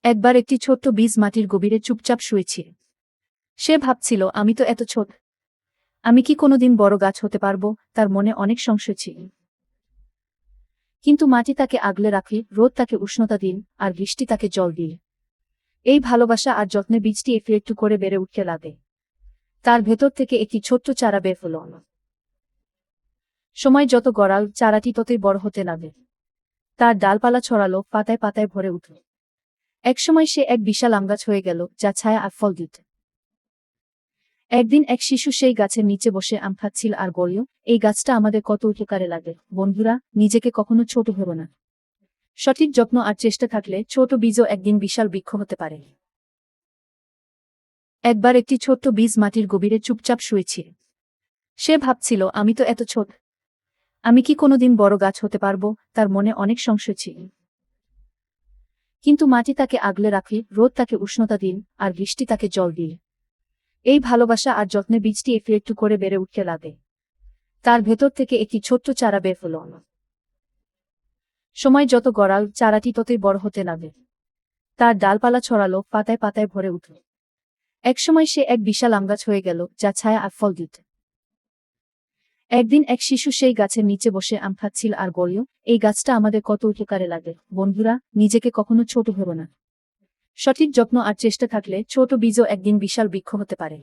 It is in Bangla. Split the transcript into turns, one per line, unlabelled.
একবার একটি ছোট্ট বীজ মাটির গভীরে চুপচাপ শুয়েছিল। সে ভাবছিল, আমি তো এত ছোট, আমি কি কোনোদিন বড় গাছ হতে পারব? তার মনে অনেক সংশয় ছিল। কিন্তু মাটি তাকে আগলে রাখে, রোদ তাকে উষ্ণতা দিন, আর বৃষ্টি তাকে জল দিল। এই ভালোবাসা আর যত্নে বীজটি একটু একটু করে বেড়ে উঠতে লাগে। তার ভেতর থেকে একটি ছোট্ট চারা বের হল। সময় যত গড়াল, চারাটি ততই বড় হতে লাগে। তার ডালপালা ছড়ালো, পাতায় পাতায় ভরে উঠল। একসময় সে এক বিশাল আমগাছ হয়ে গেল, যা ছায়া আর ফল দিত। একদিন এক শিশু সেই গাছের নিচে বসে আম খাচ্ছিল আর বলল, এই গাছটা আমাদের কত উপকারে লাগে। বন্ধুরা, নিজেকে কখনো ছোট ভেবো না। সঠিক যত্ন আর চেষ্টা থাকলে ছোট বীজও একদিন বিশাল বৃক্ষ হতে পারে। একবার একটি ছোট্ট বীজ মাটির গভীরে চুপচাপ শুয়েছিল। সে ভাবছিল, আমি তো এত ছোট, আমি কি কোনোদিন বড় গাছ হতে পারব? তার মনে অনেক সংশয় ছিল। কিন্তু মাটি তাকে আগলে রাখে, রোদ তাকে উষ্ণতা দিন, আর বৃষ্টি তাকে জল দিল। এই ভালোবাসা আর যত্নে বীজটি একটু একটু করে বেড়ে উঠতে লাগে। তার ভেতর থেকে একটি ছোট্ট চারা বের হল। সময় যত গড়াল, চারাটি ততই বড় হতে লাগে। তার ডালপালা ছড়ালো, পাতায় পাতায় ভরে উঠল। একসময় সে এক বিশাল আমগাছ হয়ে গেল, যা ছায়া আর ফল দিত। একদিন এক শিশু সেই গাছের নিচে বসে আম খাচ্ছিল আর বলল, এই গাছটা আমাদের কত উপকারে লাগে। বন্ধুরা, নিজেকে কখনো ছোট ভেবো না। সঠিক যত্ন আর চেষ্টা থাকলে ছোট বীজও একদিন বিশাল বৃক্ষ হতে পারে।